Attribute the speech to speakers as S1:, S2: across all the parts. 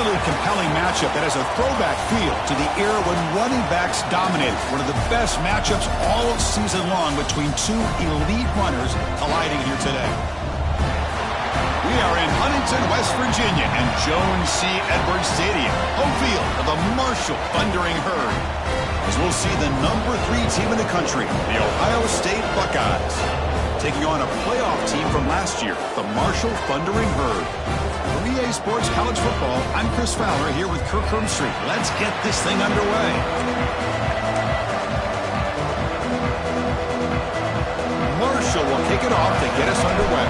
S1: really compelling matchup that has a throwback feel to the era when running backs dominated. One of the best matchups all season long between two elite runners colliding here today. We are in Huntington, West Virginia, and Jones C. Edwards Stadium, home field of the Marshall Thundering Herd, as we'll see the number 3 team in the country, the Ohio State Buckeyes, taking on a playoff team from last year, the Marshall Thundering Herd. For EA Sports College Football, I'm Chris Fowler here with Kirk Herbstreit. Let's get this thing underway. Marshall will kick it off to get us underway.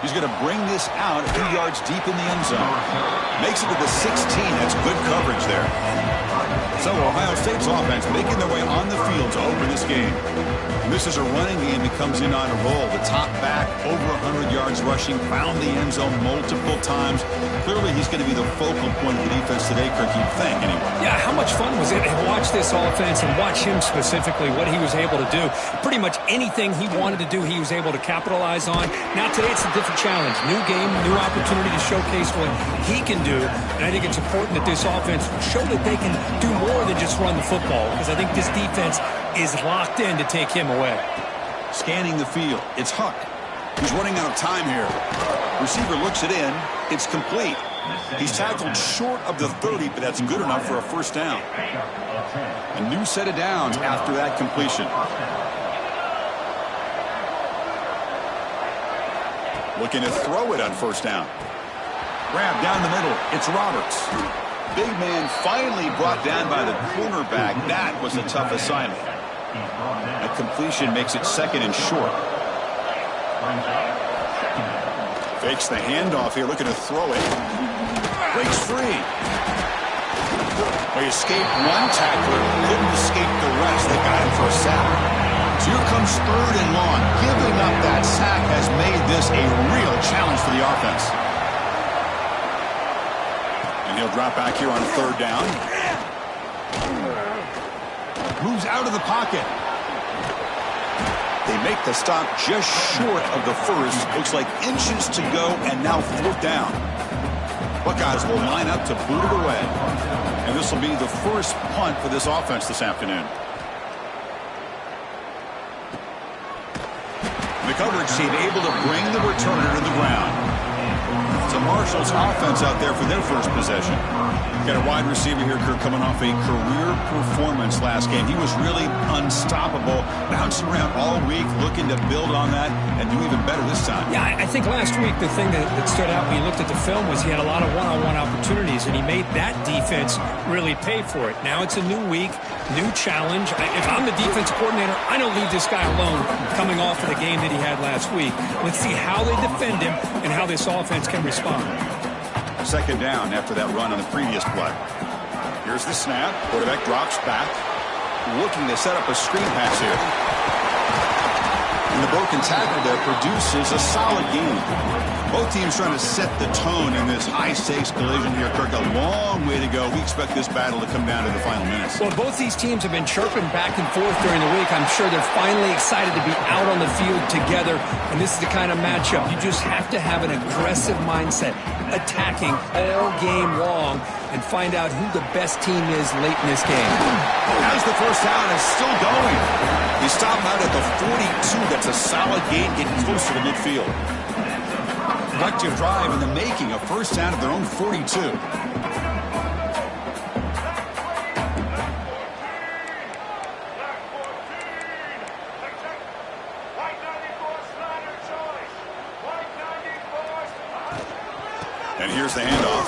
S1: He's going to bring this out a few yards deep in the end zone. Makes it to the 16. That's good coverage there. So Ohio State's offense making their way on the field to open this game. And this is a running game that comes in on a roll. The top back, over 100 yards rushing, found the end zone multiple times. Clearly he's going to be the focal point of the defense today, Kirk, you'd think, anyway.
S2: Yeah, how much fun was it to watch this offense and watch him specifically, what he was able to do. Pretty much anything he wanted to do, he was able to capitalize on. Now today it's a different challenge. New game, new opportunity to showcase what he can do. And I think it's important that this offense show that they can do more than just run the football, because I think this defense is locked in to take him away.
S1: Scanning the field. It's Huck. He's running out of time here. Receiver looks it in. It's complete. He's tackled short of the 30, but that's good enough for a first down. A new set of downs after that completion. Looking to throw it on first down. Grab down the middle. It's Roberts. Big man finally brought down by the cornerback. That was a tough assignment. A completion makes it second and short. Fakes the handoff here, looking to throw it. Breaks free. He escaped one tackler, couldn't escape the rest. They got him for a sack. So here comes third and long. Giving up that sack has made this a real challenge for the offense. And he'll drop back here on third down. Moves out of the pocket. They make the stop just short of the first. Looks like inches to go, and now fourth down. Buckeyes will line up to boot it away. And this will be the first punt for this offense this afternoon. The coverage team able to bring the returner to the ground. So Marshall's offense out there for their first possession. Got a wide receiver here, Kirk, coming off a career performance last game. He was really unstoppable, bouncing around all week, looking to build on that and do even better this time.
S2: Yeah, I think last week the thing that stood out when you looked at the film was he had a lot of one-on-one opportunities, and he made that defense really pay for it. Now it's a new week, new challenge. If I'm the defense coordinator, I don't leave this guy alone coming off of the game that he had last week. Let's see how they defend him and how this offense can respond.
S1: Second down after that run on the previous play. Here's the snap. Quarterback drops back. Looking to set up a screen pass here. And the broken tackle there produces a solid game. Both teams trying to set the tone in this high-stakes collision here. Kirk, a long way to go. We expect this battle to come down to the final minutes.
S2: Well, both these teams have been chirping back and forth during the week. I'm sure they're finally excited to be out on the field together. And this is the kind of matchup you just have to have an aggressive mindset, attacking all game long, and find out who the best team is late in this game.
S1: As the first down is still going. He stopped out at the 42. That's a solid gain, getting closer to midfield. Productive drive in the making, a first down at their own 42. And here's the handoff.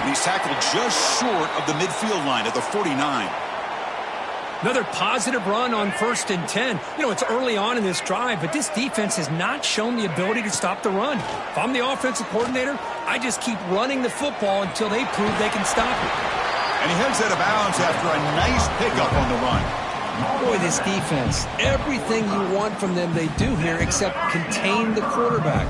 S1: And he's tackled just short of the midfield line at the 49.
S2: Another positive run on 1st and 10. You know, it's early on in this drive, but this defense has not shown the ability to stop the run. If I'm the offensive coordinator, I just keep running the football until they prove they can stop it.
S1: And he heads out of bounds after a nice pickup on the run.
S2: Boy, this defense, everything you want from them they do here except contain the quarterback.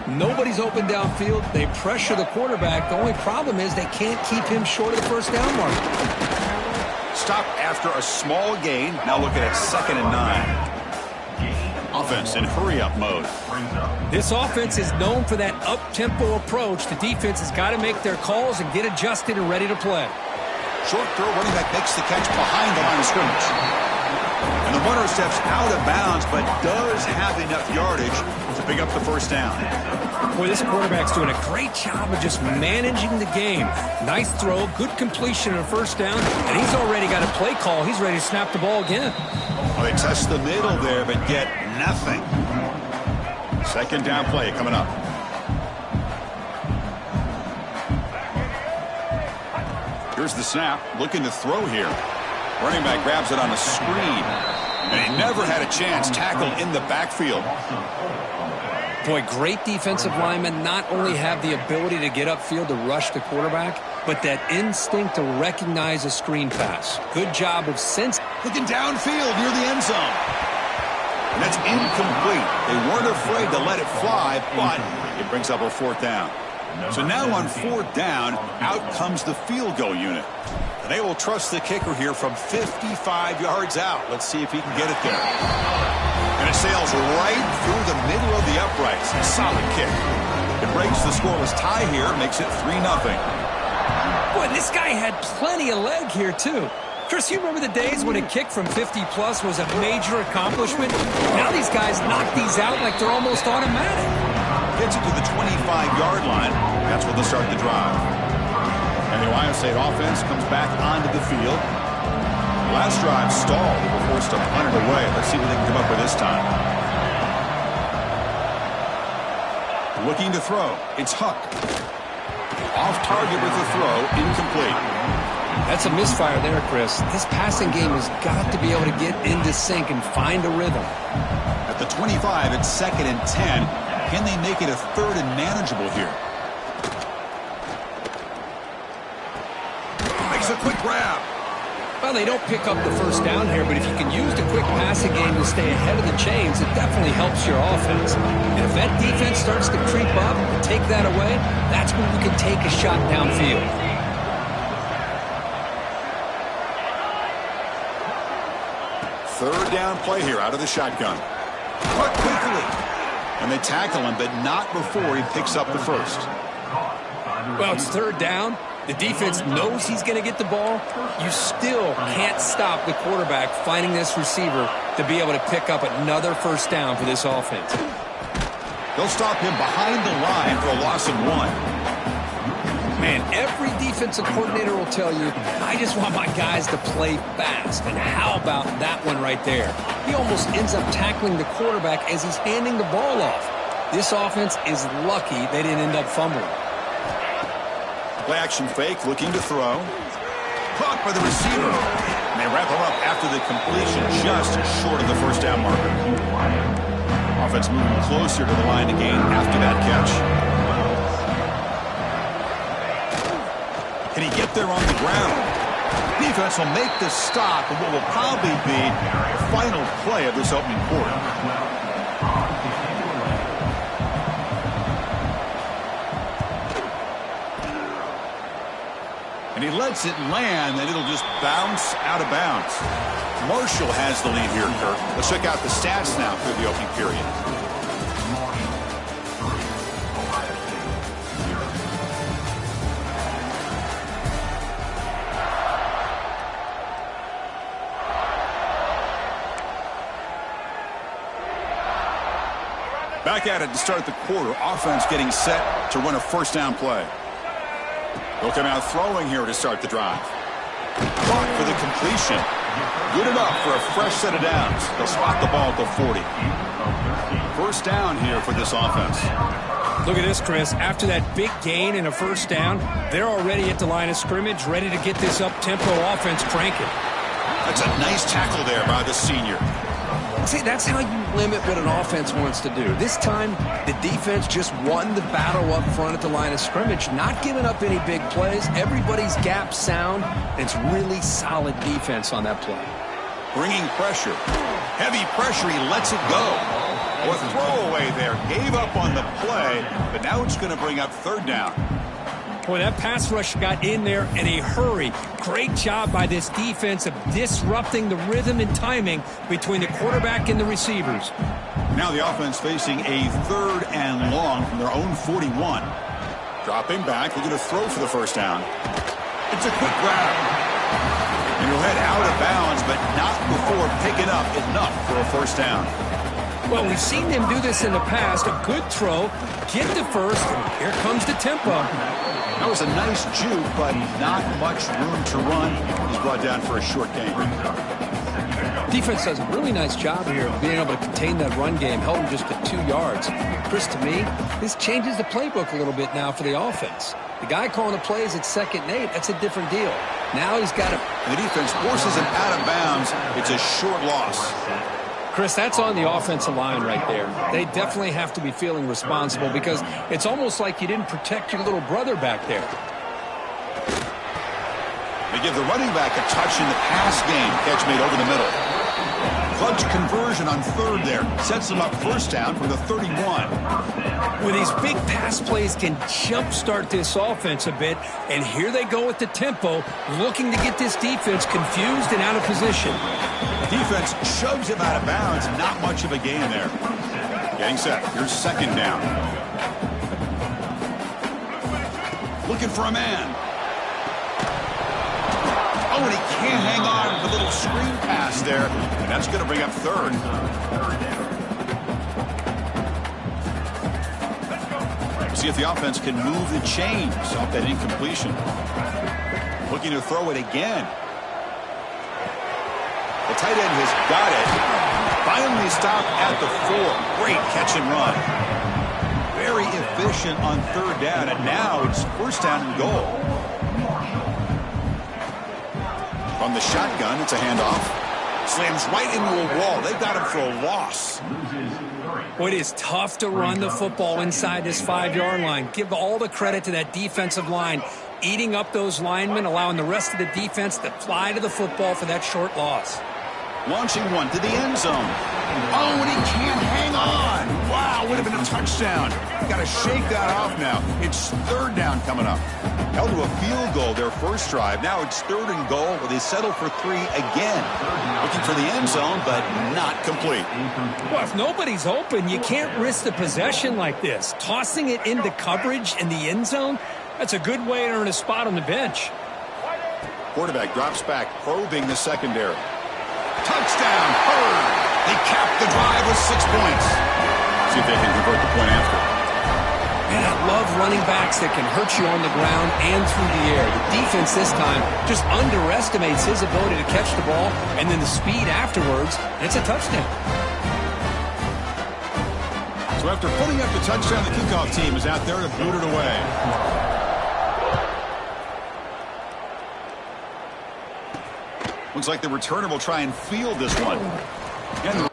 S2: Nobody's open downfield. They pressure the quarterback. The only problem is they can't keep him short of the first down mark.
S1: Stop after a small gain. Now looking at 2nd and 9. offense in hurry-up mode.
S2: This offense is known for that up-tempo approach. The defense has got to make their calls and get adjusted and ready to play.
S1: Short throw, running back makes the catch behind the line of scrimmage. And the runner steps out of bounds, but does have enough yardage to pick up the first down.
S2: Boy, this quarterback's doing a great job of just managing the game. Nice throw, good completion and a first down, and he's already got a play call. He's ready to snap the ball again.
S1: Well, they test the middle there, but get nothing. Second down play coming up. Here's the snap, looking to throw here. Running back grabs it on a screen, and he never had a chance. Tackled in the backfield.
S2: Boy, great defensive linemen not only have the ability to get upfield to rush the quarterback, but that instinct to recognize a screen pass. Good job of sense.
S1: Looking downfield near the end zone. And that's incomplete. They weren't afraid to let it fly, but it brings up a fourth down. So now on fourth down, out comes the field goal unit. And they will trust the kicker here from 55 yards out. Let's see if he can get it there. And it sails right through the middle of the uprights. A solid kick. It breaks the scoreless tie here, makes it 3-0.
S2: Boy, this guy had plenty of leg here, too. Chris, you remember the days when a kick from 50-plus was a major accomplishment? Now these guys knock these out like they're almost automatic.
S1: Gets it to the 25-yard line. That's where they'll start the drive. And the Ohio State offense comes back onto the field. Last drive stalled. They were forced to punt it away. Let's see what they can come up with this time. Looking to throw. It's Huck. Off target with the throw. Incomplete.
S2: That's a misfire there, Chris. This passing game has got to be able to get into sync and find a rhythm.
S1: At the 25, it's 2nd and 10. Can they make it a 3rd and manageable here? Makes a quick grab.
S2: Well, they don't pick up the first down here, but if you can use the quick passing game to stay ahead of the chains, it definitely helps your offense. And if that defense starts to creep up and take that away, that's when you can take a shot downfield.
S1: Third down play here out of the shotgun. Cut quickly. And they tackle him, but not before he picks up the first.
S2: Well, it's third down. The defense knows he's going to get the ball. You still can't stop the quarterback finding this receiver to be able to pick up another first down for this offense.
S1: They'll stop him behind the line for a loss of 1.
S2: Man, every defensive coordinator will tell you, I just want my guys to play fast. And how about that one right there? He almost ends up tackling the quarterback as he's handing the ball off. This offense is lucky they didn't end up fumbling.
S1: Play action fake, looking to throw. Caught by the receiver. And they wrap him up after the completion, just short of the first down marker. Offense moving closer to the line of gain after that catch. Can he get there on the ground? Defense will make the stop in what will probably be the final play of this opening quarter. And he lets it land, and it'll just bounce out of bounds. Marshall has the lead here, Kirk. Let's check out the stats now through the opening period. Back at it to start the quarter. Offense getting set to run a first down play. They'll come out throwing here to start the drive. Caught for the completion. Good enough for a fresh set of downs. They'll spot the ball at the 40. First down here for this offense.
S2: Look at this, Chris. After that big gain and a first down, they're already at the line of scrimmage, ready to get this up-tempo offense cranking.
S1: That's a nice tackle there by the senior.
S2: See, that's how you limit what an offense wants to do. This time, the defense just won the battle up front at the line of scrimmage, not giving up any big plays. Everybody's gap sound, and it's really solid defense on that play.
S1: Bringing pressure. Heavy pressure, he lets it go. Or a throwaway there. Gave up on the play, but now it's going to bring up third down.
S2: Boy, that pass rush got in there in a hurry. Great job by this defense of disrupting the rhythm and timing between the quarterback and the receivers.
S1: Now the offense facing a 3rd and long from their own 41. Dropping back, looking to throw for the first down. It's a quick grab. And he'll head out of bounds, but not before picking up enough for a first down.
S2: Well, we've seen them do this in the past. A good throw, get the first, and here comes the tempo.
S1: That was a nice juke, but not much room to run. He's brought down for a short gain.
S2: Defense does a really nice job here of being able to contain that run game, held him just to 2 yards. Chris, to me, this changes the playbook a little bit now for the offense. The guy calling the plays at 2nd and 8, that's a different deal. Now he's got to...
S1: The defense forces him out of bounds. It's a short loss.
S2: Chris, that's on the offensive line right there. They definitely have to be feeling responsible because it's almost like you didn't protect your little brother back there.
S1: They give the running back a touch in the pass game. Catch made over the middle. Clutch conversion on 3rd there. Sets them up first down from the 31.
S2: Well, these big pass plays can jumpstart this offense a bit, and here they go with the tempo, looking to get this defense confused and out of position.
S1: Defense shoves him out of bounds. Not much of a gain there. Getting set. Here's 2nd down. Looking for a man. Oh, and he can't hang on. The little screen pass there. And that's going to bring up 3rd. See if the offense can move the chains off that incompletion. Looking to throw it again. The tight end has got it. Finally stopped at the 4. Great catch and run. Very efficient on 3rd down, and now it's first down and goal. From the shotgun, it's a handoff. Slams right into a wall. They've got him for a loss.
S2: Well, it is tough to run the football inside this 5-yard line. Give all the credit to that defensive line, eating up those linemen, allowing the rest of the defense to fly to the football for that short loss.
S1: Launching one to the end zone. Oh, and he can't hang on. Wow, would have been a touchdown. Got to shake that off now. It's 3rd down coming up. Held to a field goal their first drive. Now it's 3rd and goal. Well, they settle for 3 again. Looking for the end zone, but not complete.
S2: Well, if nobody's open, you can't risk the possession like this. Tossing it into coverage in the end zone, that's a good way to earn a spot on the bench.
S1: Quarterback drops back, probing the secondary. Touchdown, Hurd. They capped the drive with 6 points. See if they can convert the point after.
S2: Man, I love running backs that can hurt you on the ground and through the air. The defense this time just underestimates his ability to catch the ball, and then the speed afterwards, and it's a touchdown.
S1: So after putting up the touchdown, the kickoff team is out there to boot it away. Looks like the returner will try and field this one. And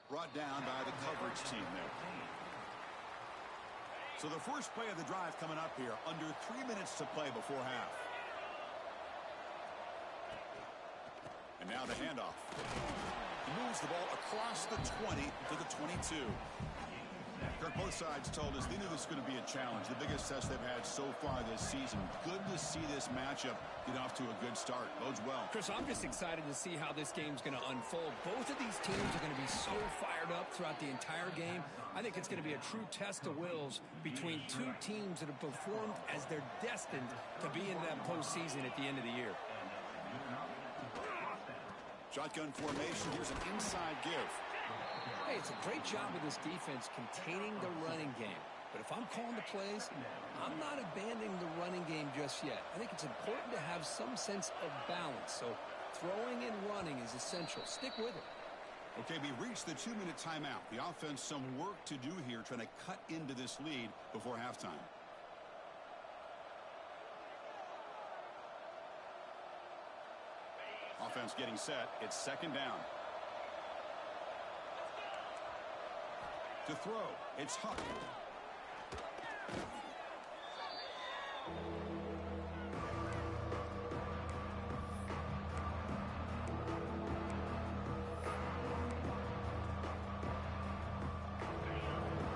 S1: brought down by the coverage team there. So the first play of the drive coming up here. Under 3 minutes to play before half. And now the handoff. He moves the ball across the 20 to the 22. Kirk, both sides told us they knew this was going to be a challenge. The biggest test they've had so far this season. Good to see this matchup get off to a good start. Bodes well.
S2: Chris, I'm just excited to see how this game's going to unfold. Both of these teams are going to be so fired up throughout the entire game. I think it's going to be a true test of wills between two teams that have performed as they're destined to be in that postseason at the end of the year.
S1: Shotgun formation. Here's an inside give.
S2: Hey, it's a great job with this defense containing the running game. But if I'm calling the plays, I'm not abandoning the running game just yet. I think it's important to have some sense of balance. So throwing and running is essential. Stick with it.
S1: Okay, we reached the 2-minute timeout. The offense some work to do here, trying to cut into this lead before halftime. Offense getting set. It's second down. To throw, it's Huck.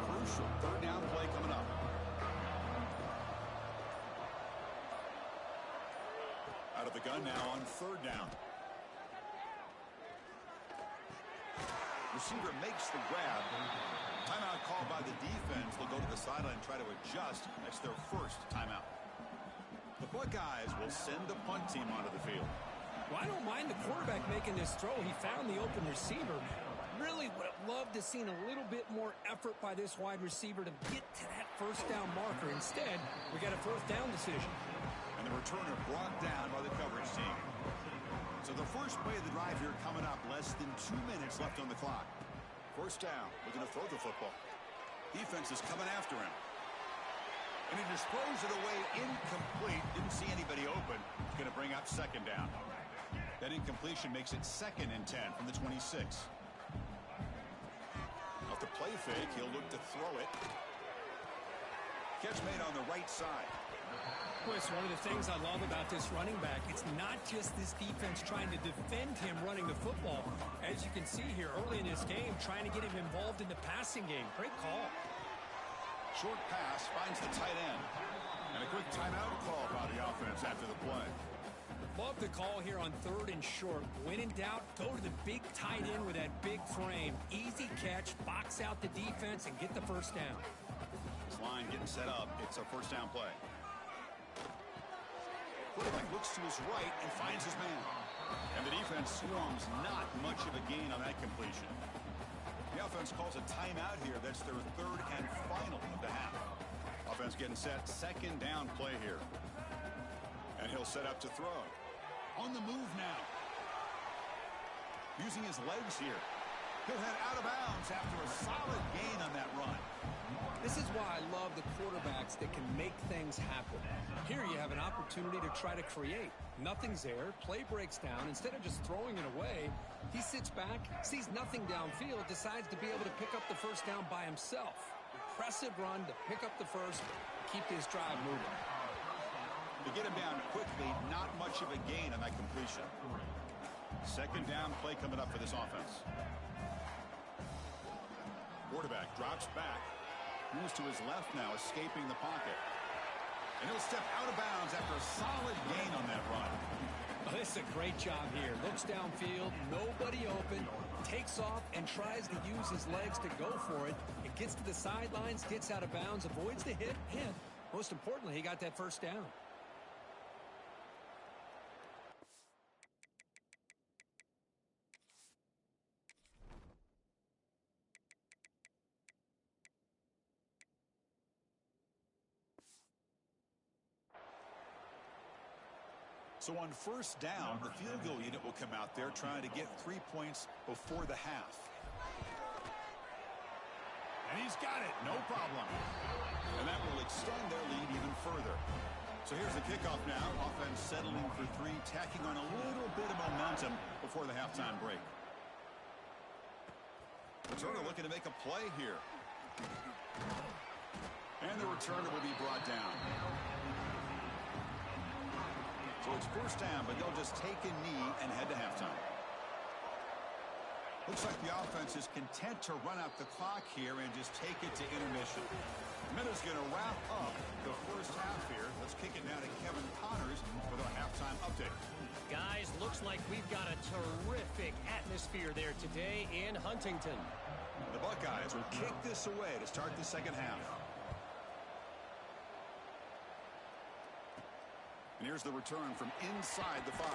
S1: Crucial third down play coming up. Out of the gun now on third down. Receiver makes the grab. Timeout called by the defense. They'll go to the sideline and try to adjust. That's their first timeout. The Buckeyes will send the punt team onto the field.
S2: Well, I don't mind the quarterback making this throw. He found the open receiver. Really would have loved to have seen a little bit more effort by this wide receiver to get to that first down marker. Instead, we got a fourth down decision.
S1: And the returner brought down by the coverage team. So the first play of the drive here coming up, less than 2 minutes left on the clock. First down, looking to throw the football. Defense is coming after him. And he just throws it away incomplete. Didn't see anybody open. He's going to bring up second down. That incompletion makes it 2nd and 10 from the 26. Off the play fake, he'll look to throw it. Catch made on the right side.
S2: Well, it's one of the things I love about this running back. It's not just this defense trying to defend him running the football. As you can see here early in this game, trying to get him involved in the passing game. Great call.
S1: Short pass finds the tight end. And a quick timeout call by the offense after the play.
S2: Love the call here on 3rd and short. When in doubt, go to the big tight end with that big frame. Easy catch, box out the defense, and get the first down.
S1: This line getting set up. It's a first down play. Quarterback looks to his right and finds his man. And the defense swarms, not much of a gain on that completion. The offense calls a timeout here. That's their 3rd and final of the half. Offense getting set. Second down play here. And he'll set up to throw. On the move now. Using his legs here. He'll head out of bounds after a solid gain on that run.
S2: This is why I love the quarterbacks that can make things happen. Here you have an opportunity to try to create. Nothing's there. Play breaks down. Instead of just throwing it away, he sits back, sees nothing downfield, decides to be able to pick up the first down by himself. Impressive run to pick up the first, keep this drive moving.
S1: To get him down quickly, not much of a gain on that completion. Second down play coming up for this offense. Quarterback drops back. Moves to his left now, escaping the pocket. And he'll step out of bounds after a solid gain on that run.
S2: Oh, this is a great job here. Looks downfield, nobody open, takes off and tries to use his legs to go for it. It gets to the sidelines, gets out of bounds, avoids the hit, and most importantly, he got that first down.
S1: So on first down, the field goal unit will come out there trying to get 3 points before the half. And he's got it, no problem. And that will extend their lead even further. So here's the kickoff now. Offense settling for 3, tacking on a little bit of momentum before the halftime break. Returner looking to make a play here. And the returner will be brought down. So it's first down, but they'll just take a knee and head to halftime. Looks like the offense is content to run out the clock here and just take it to intermission. Minutes going to wrap up the first half here. Let's kick it now to Kevin Connors with our halftime update.
S3: Guys, looks like we've got a terrific atmosphere there today in Huntington.
S1: The Buckeyes will kick this away to start the second half. And here's the return from inside the 5.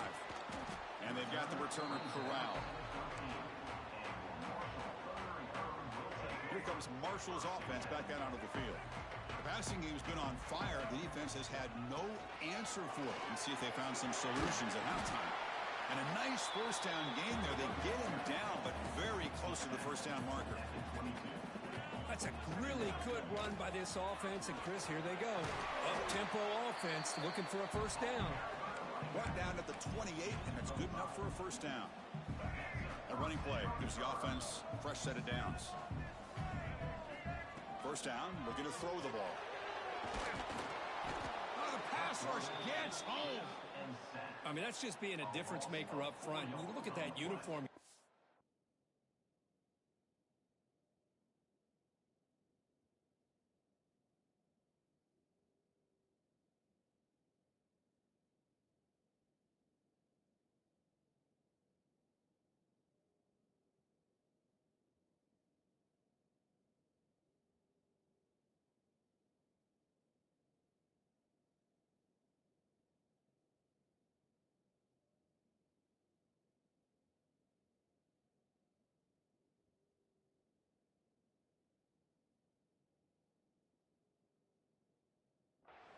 S1: And they've got the returner corralled. Here comes Marshall's offense back out onto the field. The passing game's been on fire. The defense has had no answer for it. Let's see if they found some solutions at halftime. And a nice first down gain there. They get him down, but very close to the first down marker.
S2: That's a really good run by this offense. And, Chris, here they go. Up-tempo offense looking for a first down.
S1: Brought down at the 28, and it's good enough for a first down. A running play gives the offense a fresh set of downs. First down, looking to throw the ball. Oh, the pass rush gets home.
S2: I mean, that's just being a difference maker up front. You look at that uniform.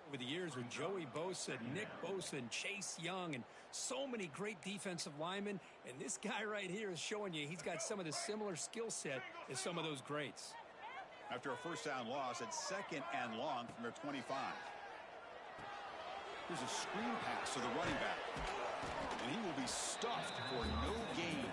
S2: Over the years with Joey Bosa, Nick Bosa, and Chase Young, and so many great defensive linemen. And this guy right here is showing you he's got some of the similar skill set as some of those greats.
S1: After a first down loss at 2nd and long from their 25. Here's a screen pass to the running back. And he will be stuffed for no gain.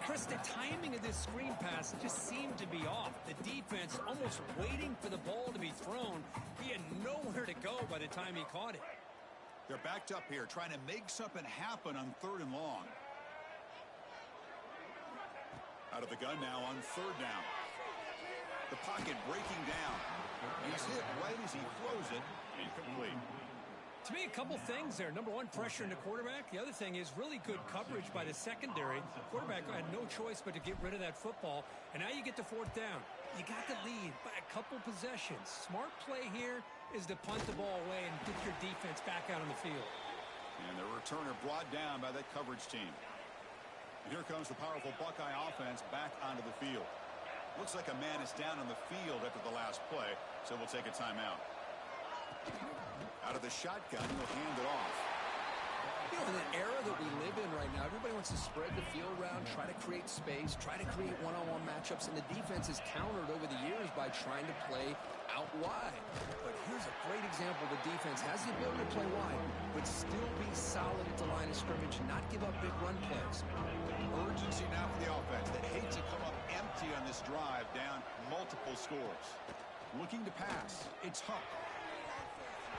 S2: Chris, the timing of this screen pass just seemed to be off. The defense almost waiting for the ball to be thrown. He had nowhere to go by the time he caught it.
S1: They're backed up here trying to make something happen on 3rd and long. Out of the gun now on 3rd down. The pocket breaking down. He's hit right as he throws it. Incomplete.
S2: To me, a couple things there. Number one, pressure in the quarterback. The other thing is really good coverage by the secondary. The quarterback had no choice but to get rid of that football. And now you get to 4th down. You got the lead by a couple possessions. Smart play here is to punt the ball away and get your defense back out on the field.
S1: And the returner brought down by that coverage team. And here comes the powerful Buckeye offense back onto the field. Looks like a man is down on the field after the last play, so we'll take a timeout. Out of the shotgun, he'll hand it off.
S4: You know, in the era that we live in right now, everybody wants to spread the field around, try to create space, try to create one-on-one matchups, and the defense is countered over the years by trying to play out wide. But here's a great example. The defense has the ability to play wide, but still be solid at the line of scrimmage, not give up big run plays.
S1: Urgency now for the offense. They hate to come up empty on this drive, down multiple scores. Looking to pass. It's Huck.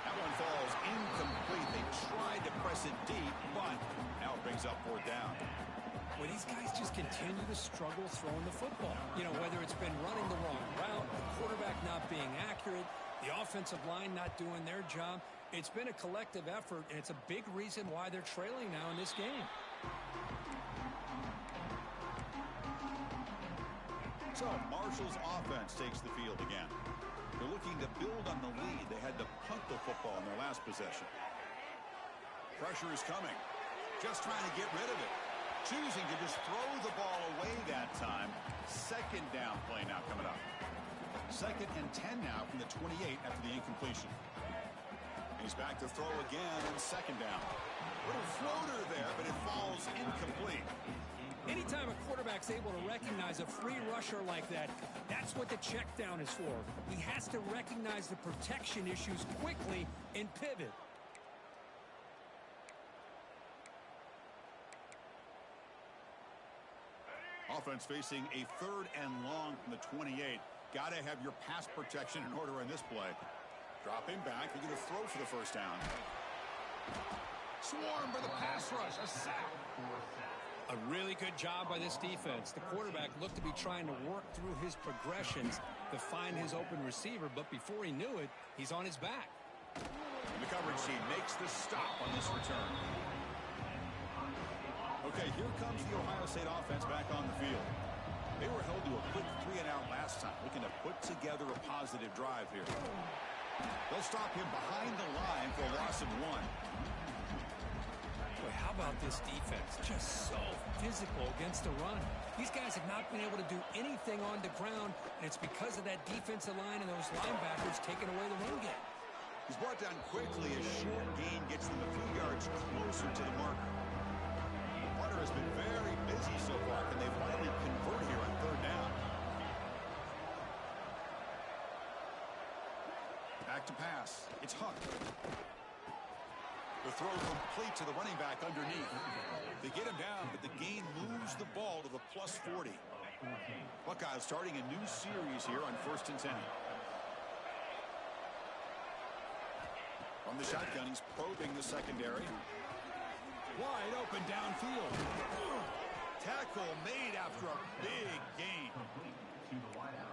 S1: That one falls incomplete. They tried to press it deep, but now it brings up 4th down.
S2: Well, these guys just continue to struggle throwing the football. You know, whether it's been running the wrong route, the quarterback not being accurate, the offensive line not doing their job. It's been a collective effort, and it's a big reason why they're trailing now in this game.
S1: So Marshall's offense takes the field again. They're looking to build on the lead. They had to punt the football in their last possession. Pressure is coming. Just trying to get rid of it. Choosing to just throw the ball away that time. 2nd down play now coming up. 2nd and 10 now from the 28 after the incompletion. He's back to throw again on 2nd down. Little floater there, but it falls incomplete.
S2: Anytime a quarterback's able to recognize a free rusher like that, that's what the check down is for. He has to recognize the protection issues quickly and pivot.
S1: Offense facing a 3rd and long from the 28. Got to have your pass protection in order in this play. Drop him back. They're going to throw for the first down. Swarm for the pass rush. A sack.
S2: A really good job by this defense. The quarterback looked to be trying to work through his progressions to find his open receiver, but before he knew it, he's on his back.
S1: And the coverage team makes the stop on this return. Okay, here comes the Ohio State offense back on the field. They were held to a quick 3-and-out last time, looking to put together a positive drive here. They'll stop him behind the line for a loss of 1.
S2: Boy, how about this defense? Just so physical against the run. These guys have not been able to do anything on the ground, and it's because of that defensive line and those linebackers taking away the run game.
S1: He's brought down quickly. A short gain gets them a few yards closer to the marker. Hunter has been very busy so far. Can they finally convert here on third down? Back to pass. It's Huck. The throw complete to the running back underneath. They get him down, but the gain moves the ball to the plus 40. Buckeyes starting a new series here on 1st and 10. From the shotgun, he's probing the secondary. Wide open downfield. Tackle made after a big gain.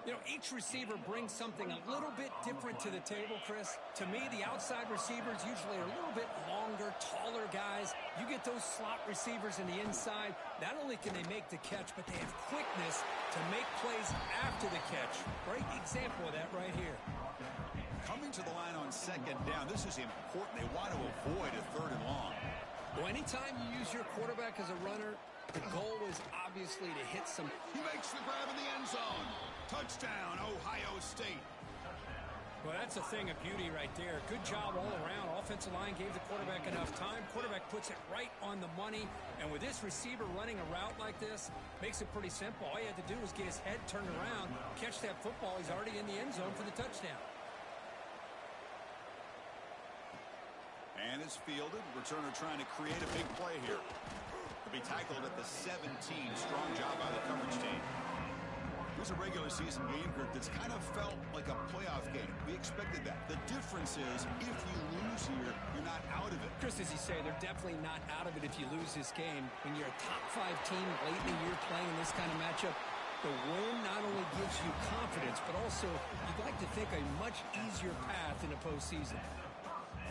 S2: You know, each receiver brings something a little bit different to the table, Chris. To me, the outside receivers usually are a little bit longer, taller guys. You get those slot receivers in the inside, not only can they make the catch, but they have quickness to make plays after the catch. Great example of that right here.
S1: Coming to the line on second down, this is important. They want to avoid a third and long.
S2: Well, anytime you use your quarterback as a runner, the goal is obviously to hit some.
S1: He makes the grab in the end zone. Touchdown, Ohio State.
S2: Well, that's a thing of beauty right there. Good job all around. Offensive line gave the quarterback enough time. Quarterback puts it right on the money. And with this receiver running a route like this, makes it pretty simple. All you have to do is get his head turned around, catch that football. He's already in the end zone for the touchdown.
S1: And it's fielded. Returner trying to create a big play here. He'll be tackled at the 17. Strong job by the coverage team. Here's a regular season game group that's kind of felt like a playoff game. We expected that. The difference is if you lose here, you're not out of it.
S2: Chris, as you say, they're definitely not out of it if you lose this game. When you're a top 5 team late in the year playing in this kind of matchup, the win not only gives you confidence, but also you'd like to think a much easier path in the postseason.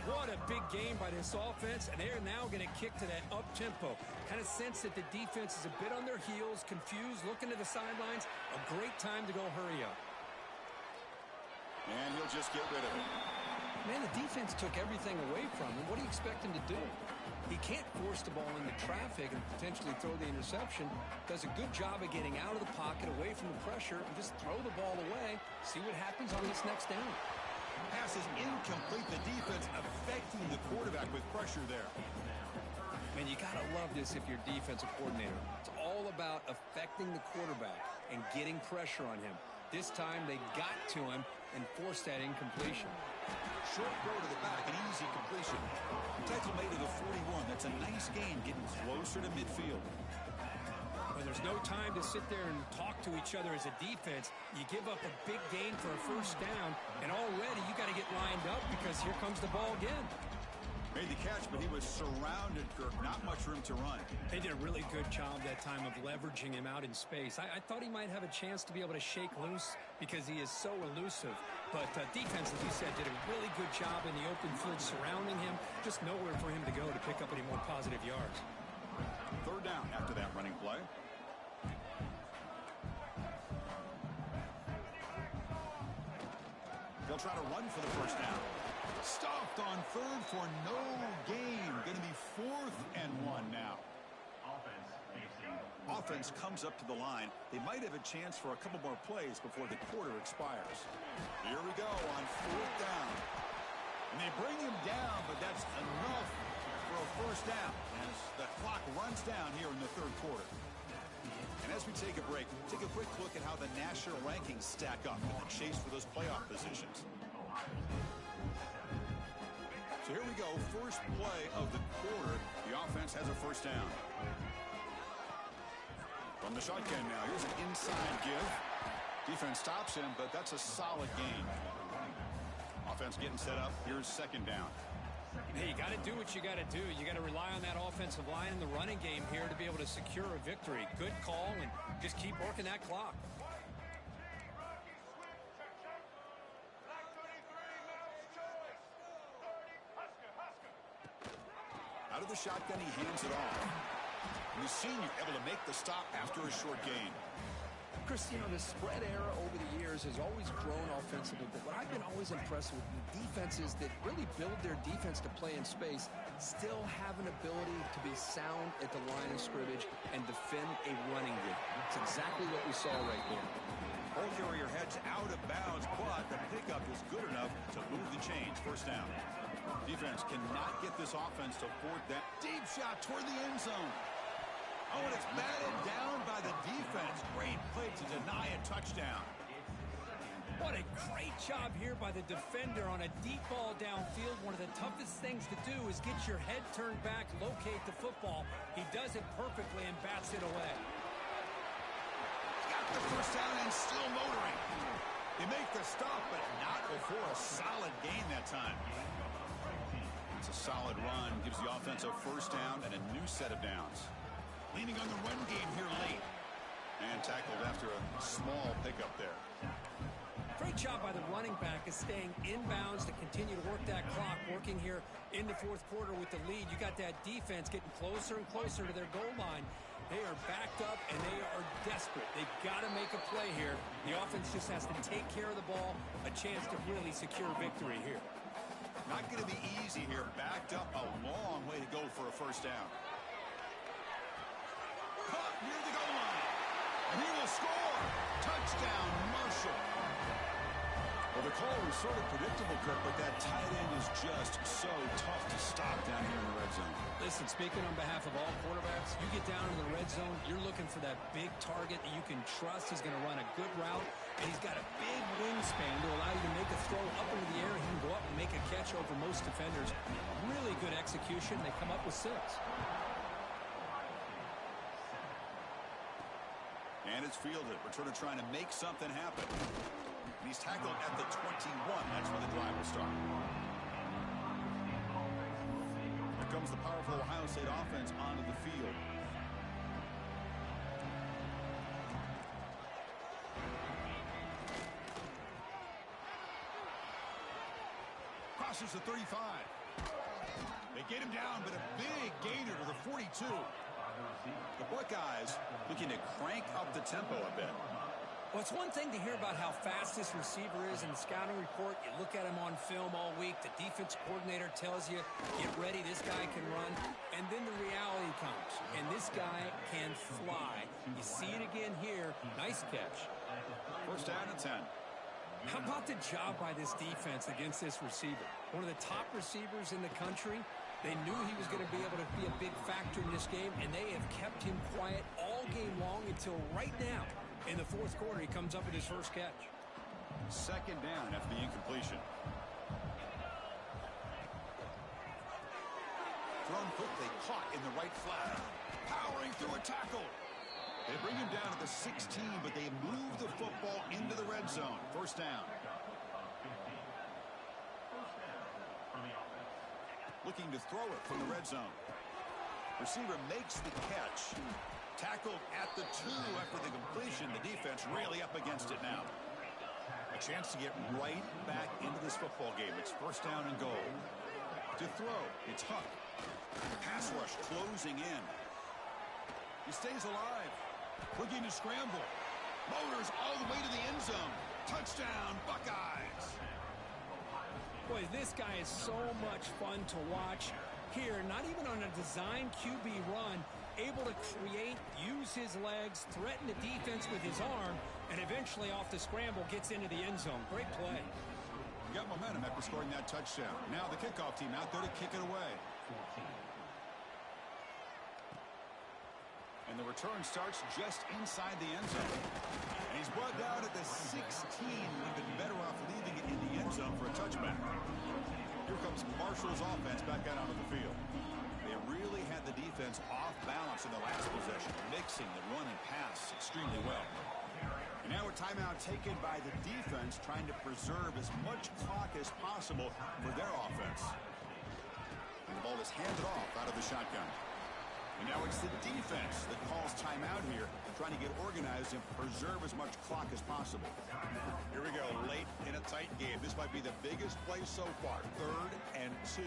S2: What a big game by this offense, and they're now going to kick to that up-tempo. Kind of sense that the defense is a bit on their heels, confused, looking to the sidelines. A great time to go hurry up.
S1: And he'll just get rid of it.
S2: Man, the defense took everything away from him. What do you expect him to do? He can't force the ball into traffic and potentially throw the interception. Does a good job of getting out of the pocket, away from the pressure, and just throw the ball away. See what happens on this next down.
S1: Pass is incomplete. The defense affecting the quarterback with pressure there.
S2: Man, you got to love this if you're defensive coordinator. It's all about affecting the quarterback and getting pressure on him. This time they got to him and forced that incompletion.
S1: Short throw to the back, an easy completion. Tackle made to the 41. That's a nice gain, getting closer to midfield.
S2: Well, there's no time to sit there and talk to each other as a defense. You give up a big gain for a first down, and already you got to get lined up because here comes the ball again.
S1: Made the catch, but he was surrounded, Kirk. Not much room to run.
S2: They did a really good job that time of leveraging him out in space. I thought he might have a chance to be able to shake loose because he is so elusive. But defense, as you said, did a really good job in the open field surrounding him. Just nowhere for him to go to pick up any more positive yards.
S1: Third down after that running play. They'll try to run for the first down. Stopped on third for no gain. Going to be 4th and 1 now. Offense comes up to the line. They might have a chance for a couple more plays before the quarter expires. Here we go on 4th down. And they bring him down, but that's enough for a first down as the clock runs down here in the third quarter. And as we take a break, take a quick look at how the national rankings stack up in the chase for those playoff positions. So here we go, first play of the quarter. The offense has a first down. From the shotgun now, here's an inside give. Defense stops him, but that's a solid gain. Offense getting set up. Here's second down.
S2: Hey, you got to do what you got to do. You got to rely on that offensive line in the running game here to be able to secure a victory. Good call, and just keep working that clock.
S1: Out of the shotgun, he hands it off. And the senior able to make the stop after a short gain.
S4: Chris, you know, the spread era over the years has always grown offensively, but what I've been always impressed with defenses that really build their defense to play in space still have an ability to be sound at the line of scrimmage and defend a running game. It's exactly what we saw right there.
S1: Ball carrier heads out of bounds, but the pickup is good enough to move the chains. First down. Defense cannot get this offense to fourth down. Deep shot toward the end zone. Oh, and it's batted down by the defense. Great play to deny a touchdown.
S2: What a great job here by the defender on a deep ball downfield. One of the toughest things to do is get your head turned back, locate the football. He does it perfectly and bats it away.
S1: Got the first down and still motoring. They make the stop, but not before a solid gain that time. It's a solid run. Gives the offense a first down and a new set of downs. Leaning on the run game here late. And tackled after a small pickup there.
S2: Great job by the running back is staying inbounds to continue to work that clock, working here in the fourth quarter with the lead. You got that defense getting closer and closer to their goal line. They are backed up, and they are desperate. They've got to make a play here. The offense just has to take care of the ball, a chance to really secure victory here.
S1: Not going to be easy here. Backed up a long way to go for a first down. Caught near the goal line. And he will score. Touchdown, Marshall. Well, the call was sort of predictable, Kirk, but that tight end is just so tough to stop down here in the red zone.
S2: Listen, speaking on behalf of all quarterbacks, you get down in the red zone, you're looking for that big target that you can trust. He's going to run a good route, and he's got a big wingspan to allow you to make a throw up into the air. He can go up and make a catch over most defenders. Really good execution. They come up with 6.
S1: And it's fielded. Returner trying to make something happen. And he's tackled at the 21. That's where the drive will start. Here comes the powerful Ohio State offense onto the field. Crosses the 35. They get him down, but a big gainer to the 42. The Buckeyes looking to crank up the tempo a bit.
S2: Well, it's one thing to hear about how fast this receiver is in the scouting report. You look at him on film all week. The defense coordinator tells you, get ready, this guy can run. And then the reality comes, and this guy can fly. You see it again here. Nice catch.
S1: First down and 10.
S2: How about the job by this defense against this receiver? One of the top receivers in the country. They knew he was going to be able to be a big factor in this game, and they have kept him quiet all game long until right now. In the fourth quarter, he comes up with his first catch.
S1: Second down after the incompletion. Thrown quickly, caught in the right flat. Powering through a tackle. They bring him down at the 16, but they move the football into the red zone. First down. Looking to throw it from the red zone. Receiver makes the catch. Tackled at the 2 after the completion. The defense really up against it now. A chance to get right back into this football game. It's first down and goal. To throw, it's Huck. Pass rush closing in. He stays alive. Looking to scramble. Motors all the way to the end zone. Touchdown, Buckeyes.
S2: Boy, this guy is so much fun to watch here. Not even on a design QB run, able to create, use his legs, threaten the defense with his arm, and eventually off the scramble gets into the end zone. Great play.
S1: Got momentum after scoring that touchdown. Now the kickoff team out there to kick it away. And the return starts just inside the end zone. And he's brought down at the 16. Would have been better off leaving it in the end zone for a touchback. Here comes Marshall's offense back out onto the field. They really had the defense off balance in the last possession, mixing the run and pass extremely well. And now a timeout taken by the defense, trying to preserve as much clock as possible for their offense. And the ball is handed off out of the shotgun. And now it's the defense that calls timeout here, trying to get organized and preserve as much clock as possible. Here we go, late in a tight game. This might be the biggest play so far, 3rd and 2.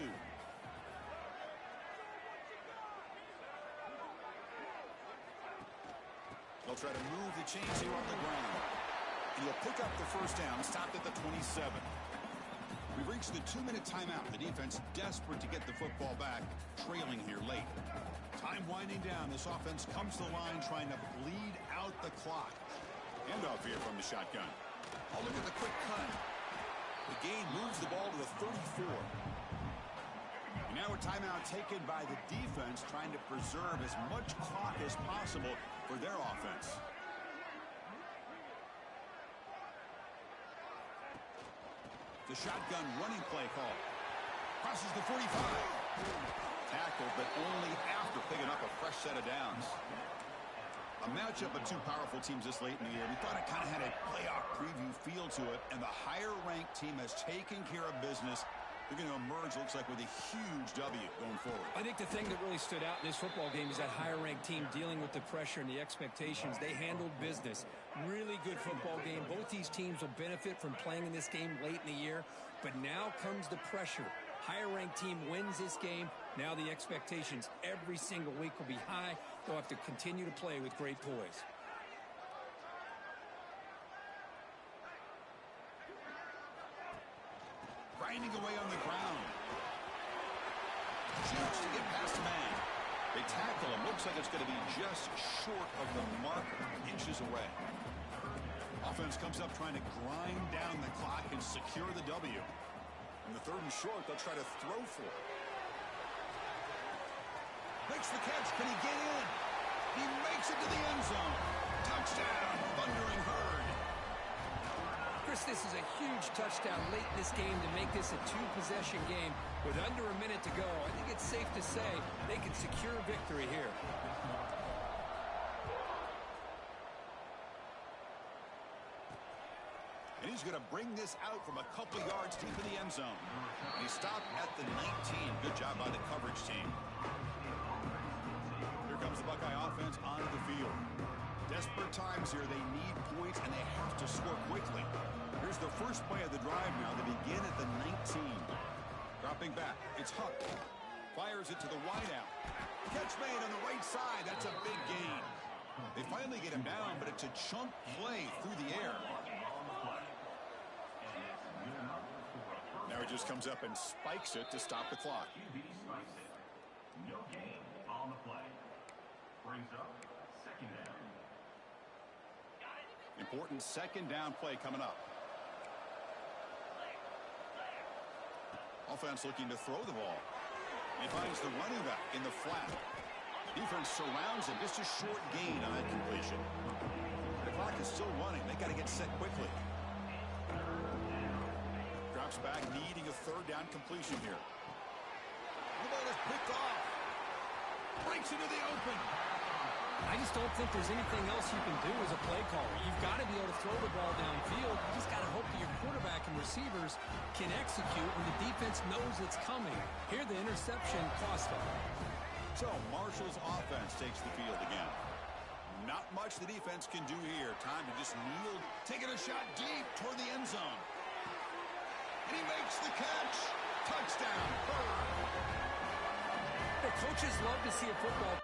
S1: They'll try to move the chains here on the ground. And he'll pick up the first down, stopped at the 27. We've reached the 2-minute timeout. The defense desperate to get the football back, trailing here late. Time winding down. This offense comes to the line trying to bleed out the clock. Handoff here from the shotgun. Oh, look at the quick cut. The gain moves the ball to the 34. And now a timeout taken by the defense, trying to preserve as much clock as possible for their offense. The shotgun running play call. Crosses the 45. Tackled, but only after picking up a fresh set of downs. A matchup of two powerful teams this late in the year. We thought it kind of had a playoff preview feel to it, and the higher-ranked team has taken care of business. They're going to emerge, looks like, with a huge W going forward.
S2: I think the thing that really stood out in this football game is that higher-ranked team dealing with the pressure and the expectations. They handled business. Really good football game. Both these teams will benefit from playing in this game late in the year, but now comes the pressure. Higher-ranked team wins this game. Now the expectations every single week will be high. They'll have to continue to play with great poise.
S1: Grinding away on the ground. Shoots to get past a man. They tackle him. Looks like it's going to be just short of the marker, inches away. Offense comes up trying to grind down the clock and secure the W. In the 3rd and short, they'll try to throw for it. Makes the catch. Can he get in? He makes it to the end zone. Touchdown, Thundering Herd.
S2: Chris, this is a huge touchdown late in this game to make this a 2-possession game with under a minute to go. I think it's safe to say they can secure victory here.
S1: And he's going to bring this out from a couple yards deep in the end zone. And he stopped at the 19. Good job by the coverage team. Here comes the Buckeye offense onto the field. Desperate times here. They need points, and they have to score quickly. Here's the first play of the drive now. They begin at the 19. Dropping back. It's Huck. Fires it to the wideout. Catch made on the right side. That's a big gain. They finally get him down, but it's a chunk play through the air. Now he just comes up and spikes it to stop the clock.
S5: No gain on the play. Brings up 2nd down.
S1: Important 2nd down play coming up. Offense looking to throw the ball. He finds the running back in the flat. Defense surrounds him. Just a short gain on that completion. The clock is still running. They got to get set quickly. Drops back, needing a 3rd down completion here. The ball is picked off. Breaks into the open.
S2: I just don't think there's anything else you can do as a play caller. You've got to be able to throw the ball downfield. You just got to hope that your quarterback and receivers can execute when the defense knows it's coming. Here, the interception cost them.
S1: So Marshall's offense takes the field again. Not much the defense can do here. Time to just kneel, taking a shot deep toward the end zone. And he makes the catch. Touchdown, Bird.
S2: The coaches love to see a football.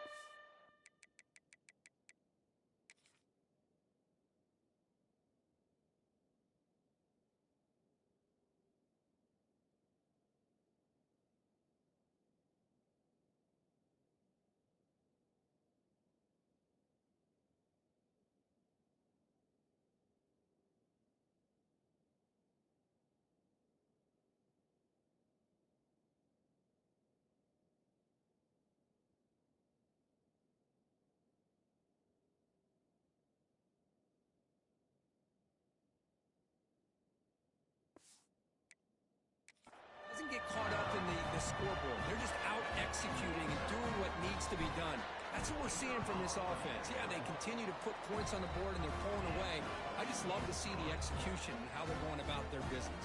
S2: Doesn't get caught up in the scoreboard. They're just out executing and doing what needs to be done. That's what we're seeing from this offense. Yeah, they continue to put points on the board and they're pulling away. I just love to see the execution and how they're going about their business.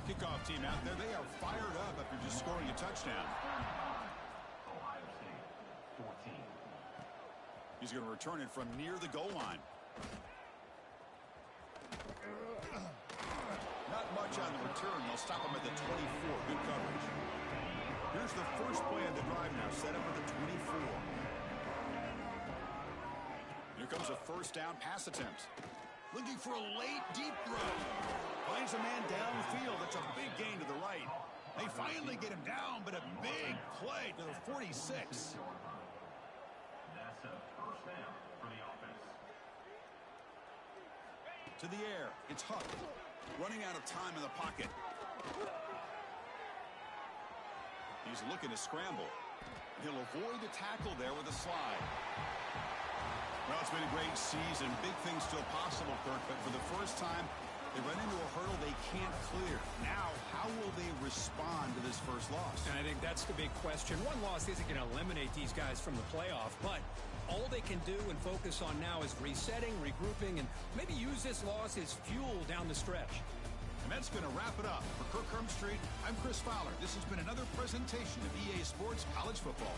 S1: Kickoff team out there, they are fired up after just scoring a touchdown.
S5: Ohio State, 14.
S1: He's going to return it from near the goal line. Not much on the return. They'll stop him at the 24. Good coverage. Here's the first play of the drive now. Set up at the 24. Here Here comes a first down pass attempt. Looking for a late, deep throw. Finds a man downfield. That's a big gain to the right. They finally get him down, but a big play to the 46.
S5: That's a first down for the offense.
S1: To the air. It's Huck. Running out of time in the pocket. He's looking to scramble. He'll avoid the tackle there with a slide. Well, it's been a great season. Big things still possible, Kirk, but for the first time, they run into a hurdle they can't clear. Now, how will they respond to this first loss?
S2: And I think that's the big question. One loss isn't going to eliminate these guys from the playoff, but all they can do and focus on now is resetting, regrouping, and maybe use this loss as fuel down the stretch.
S1: And that's going to wrap it up. For Kirk Street, I'm Chris Fowler. This has been another presentation of EA Sports College Football.